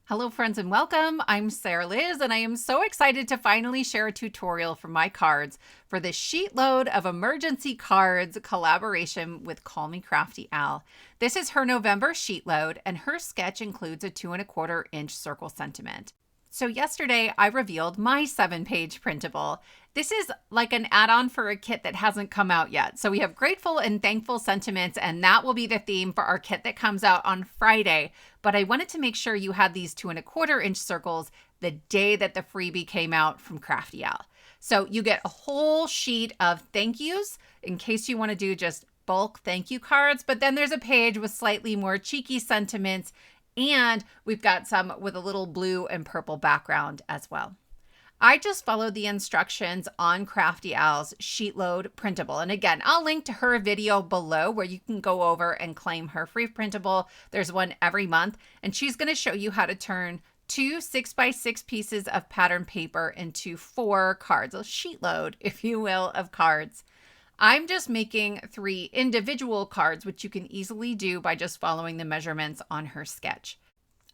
Hello friends and welcome. I'm Sarah Liz and I am so excited to finally share a tutorial for my cards for the Sheetload of Emergency Cards collaboration with Call Me Crafty Al. This is her November Sheetload and her sketch includes a 2¼ inch circle sentiment. So yesterday I revealed my 7-page printable. This is like an add-on for a kit that hasn't come out yet. So we have grateful and thankful sentiments, and that will be the theme for our kit that comes out on Friday. But I wanted to make sure you had these 2¼ inch circles the day that the freebie came out from Crafty Al. So you get a whole sheet of thank yous in case you want to do just bulk thank you cards. But then there's a page with slightly more cheeky sentiments, and we've got some with a little blue and purple background as well. I just followed the instructions on Crafty Al's Sheetload printable. And again, I'll link to her video below where you can go over and claim her free printable. There's one every month, and she's going to show you how to turn 2 6x6 pieces of pattern paper into 4 cards, a sheetload, if you will, of cards. I'm just making 3 individual cards, which you can easily do by just following the measurements on her sketch.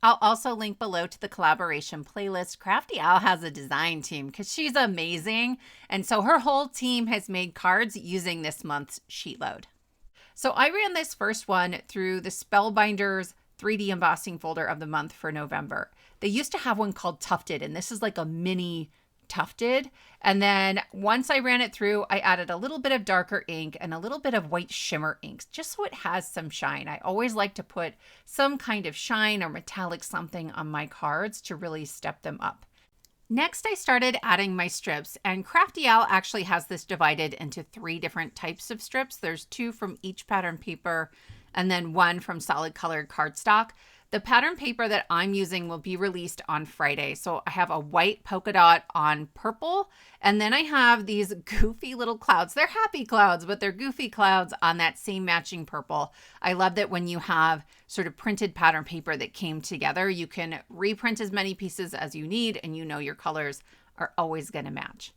I'll also link below to the collaboration playlist. Crafty Al has a design team because she's amazing. And so her whole team has made cards using this month's Sheetload. So I ran this first one through the Spellbinders 3D embossing folder of the month for November. They used to have one called Tufted, and this is like a mini Tufted. And then once I ran it through, I added a little bit of darker ink and a little bit of white shimmer inks, just so it has some shine. I always like to put some kind of shine or metallic something on my cards to really step them up. Next, I started adding my strips, and Crafty Al actually has this divided into 3 different types of strips. There's 2 from each pattern paper and then 1 from solid colored cardstock. The pattern paper that I'm using will be released on Friday. So I have a white polka dot on purple, and then I have these goofy little clouds. They're happy clouds, but they're goofy clouds on that same matching purple. I love that when you have sort of printed pattern paper that came together, you can reprint as many pieces as you need, and you know your colors are always going to match.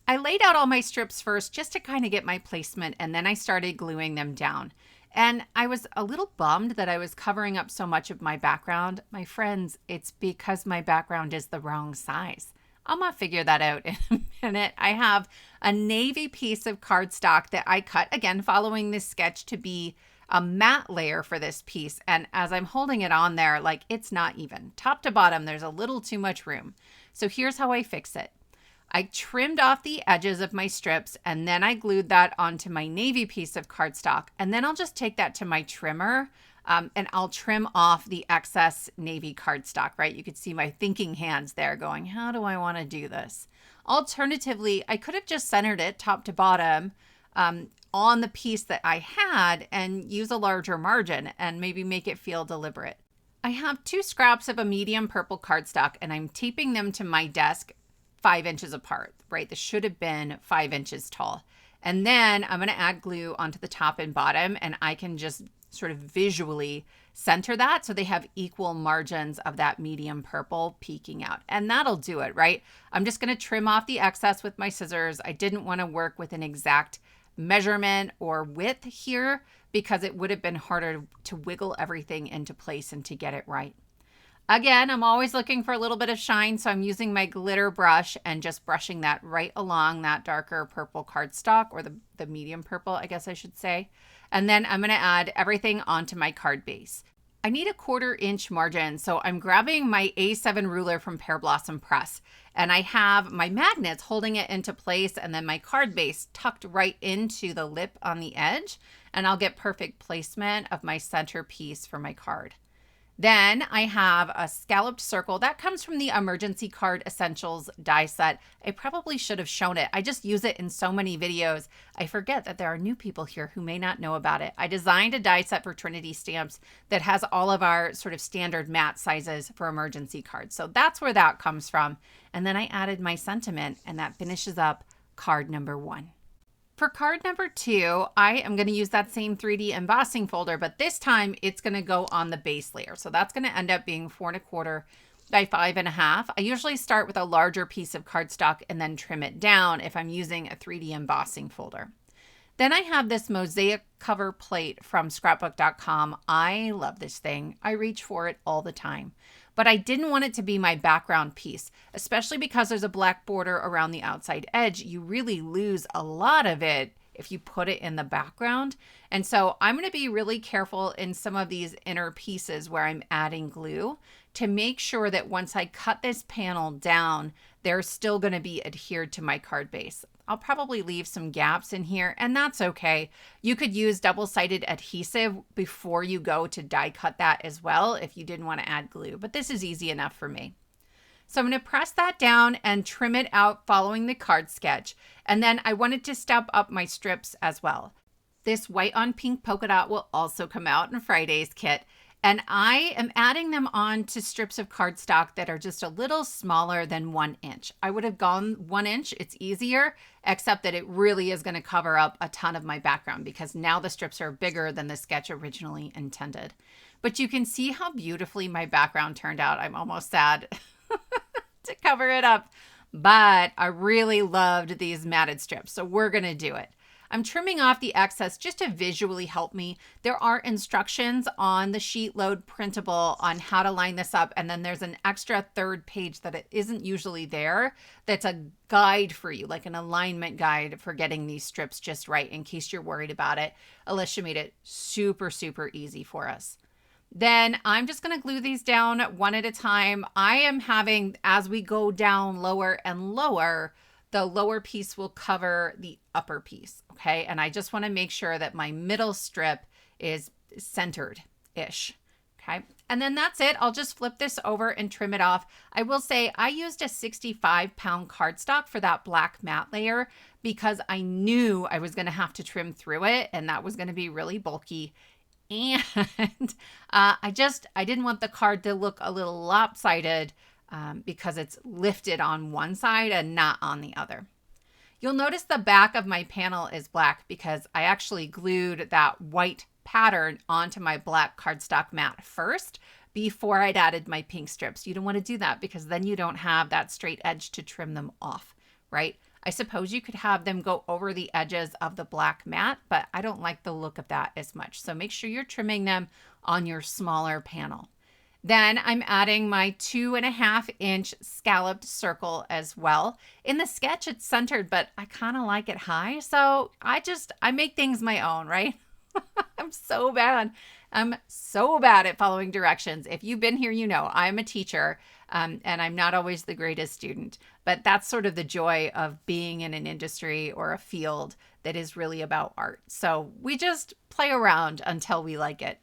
I laid out all my strips first just to kind of get my placement, and then I started gluing them down. And I was a little bummed that I was covering up so much of my background. My friends, it's because my background is the wrong size. I'm going to figure that out in a minute. I have a navy piece of cardstock that I cut, again, following this sketch to be a matte layer for this piece. And as I'm holding it on there, like it's not even. Top to bottom, there's a little too much room. So here's how I fix it. I trimmed off the edges of my strips, and then I glued that onto my navy piece of cardstock. And then I'll just take that to my trimmer and I'll trim off the excess navy cardstock, right? You could see my thinking hands there going, how do I want to do this? Alternatively, I could have just centered it top to bottom on the piece that I had and use a larger margin and maybe make it feel deliberate. I have 2 scraps of a medium purple cardstock, and I'm taping them to my desk 5 inches apart, right? This should have been 5 inches tall. And then I'm going to add glue onto the top and bottom, and I can just sort of visually center that so they have equal margins of that medium purple peeking out. And that'll do it, right? I'm just going to trim off the excess with my scissors. I didn't want to work with an exact measurement or width here because it would have been harder to wiggle everything into place and to get it right. Again, I'm always looking for a little bit of shine, so I'm using my glitter brush and just brushing that right along that darker purple cardstock, or the medium purple, I guess I should say. And then I'm going to add everything onto my card base. I need a 1/4 inch margin, so I'm grabbing my A7 ruler from Pear Blossom Press, and I have my magnets holding it into place, and then my card base tucked right into the lip on the edge, and I'll get perfect placement of my centerpiece for my card. Then I have a scalloped circle that comes from the Emergency Card Essentials die set. I probably should have shown it. I just use it in so many videos. I forget that there are new people here who may not know about it. I designed a die set for Trinity Stamps that has all of our sort of standard matte sizes for emergency cards. So that's where that comes from. And then I added my sentiment, and that finishes up card number 1. For card number 2, I am going to use that same 3D embossing folder, but this time it's going to go on the base layer. So that's going to end up being 4¼ by 5½. I usually start with a larger piece of cardstock and then trim it down if I'm using a 3D embossing folder. Then I have this Mosaic cover plate from scrapbook.com. I love this thing. I reach for it all the time. but I didn't want it to be my background piece, especially because there's a black border around the outside edge. You really lose a lot of it if you put it in the background. And so I'm going to be really careful in some of these inner pieces where I'm adding glue to make sure that once I cut this panel down, they're still going to be adhered to my card base. I'll probably leave some gaps in here, and that's okay. You could use double-sided adhesive before you go to die cut that as well if you didn't want to add glue, but this is easy enough for me. So I'm going to press that down and trim it out following the card sketch. And then I wanted to step up my strips as well. This white on pink polka dot will also come out in Friday's kit. And I am adding them on to strips of cardstock that are just a little smaller than 1 inch. I would have gone 1 inch. It's easier, except that it really is going to cover up a ton of my background because now the strips are bigger than the sketch originally intended. But you can see how beautifully my background turned out. I'm almost sad to cover it up, but I really loved these matted strips, so we're going to do it. I'm trimming off the excess just to visually help me. There are instructions on the Sheetload printable on how to line this up, and then there's an extra third page that it isn't usually there that's a guide for you, like an alignment guide for getting these strips just right in case you're worried about it. Alicia made it super, super easy for us. Then I'm just going to glue these down one at a time. I am having, as we go down lower and lower, the lower piece will cover the upper piece, okay? And I just want to make sure that my middle strip is centered-ish, okay? And then that's it. I'll just flip this over and trim it off. I will say I used a 65-pound cardstock for that black matte layer because I knew I was going to have to trim through it, and that was going to be really bulky. And I didn't want the card to look a little lopsided because it's lifted on one side and not on the other. You'll notice the back of my panel is black because I actually glued that white pattern onto my black cardstock mat first before I'd added my pink strips. You don't want to do that because then you don't have that straight edge to trim them off, right? I suppose you could have them go over the edges of the black mat, but I don't like the look of that as much. So make sure you're trimming them on your smaller panel. Then I'm adding my 2.5 inch scalloped circle as well. In the sketch, it's centered, but I kind of like it high. So I make things my own, right? I'm so bad. I'm so bad at following directions. If you've been here, you know I'm a teacher and I'm not always the greatest student, but that's sort of the joy of being in an industry or a field that is really about art. So we just play around until we like it.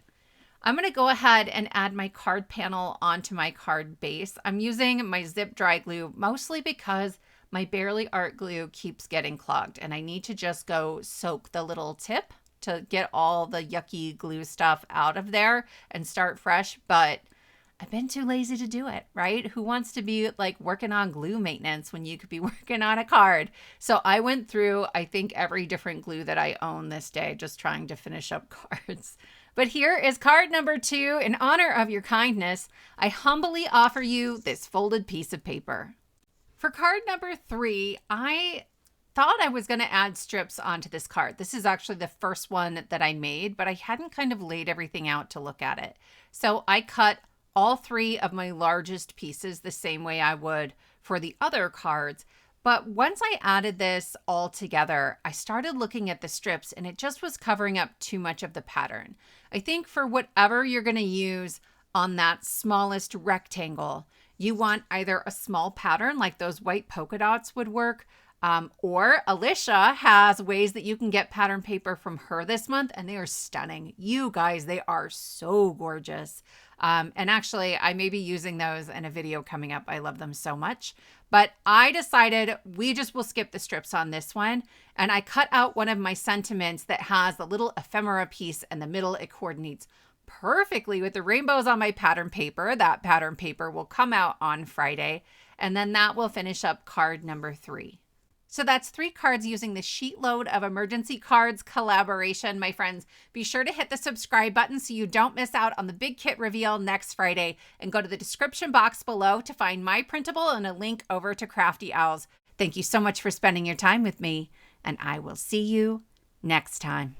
I'm going to go ahead and add my card panel onto my card base. I'm using my zip dry glue mostly because my Barely Art glue keeps getting clogged and I need to just go soak the little tip to get all the yucky glue stuff out of there and start fresh, but I've been too lazy to do it, right? Who wants to be like working on glue maintenance when you could be working on a card? So I went through, I think, every different glue that I own this day, just trying to finish up cards. But here is card number 2. In honor of your kindness, I humbly offer you this folded piece of paper. For card number 3, I thought I was going to add strips onto this card. This is actually the first one that I made, but I hadn't kind of laid everything out to look at it. So I cut all 3 of my largest pieces the same way I would for the other cards. But once I added this all together, I started looking at the strips and it just was covering up too much of the pattern. I think for whatever you're going to use on that smallest rectangle, you want either a small pattern like those white polka dots would work, or Alicia has ways that you can get pattern paper from her this month and they are stunning. You guys, they are so gorgeous. And actually, I may be using those in a video coming up. I love them so much. But I decided we just will skip the strips on this one. And I cut out one of my sentiments that has the little ephemera piece in the middle. It coordinates perfectly with the rainbows on my pattern paper. That pattern paper will come out on Friday. And then that will finish up card number 3. So that's 3 cards using the Sheetload of Emergency Cards collaboration, my friends. Be sure to hit the subscribe button so you don't miss out on the big kit reveal next Friday. And go to the description box below to find my printable and a link over to Crafty Owls. Thank you so much for spending your time with me, and I will see you next time.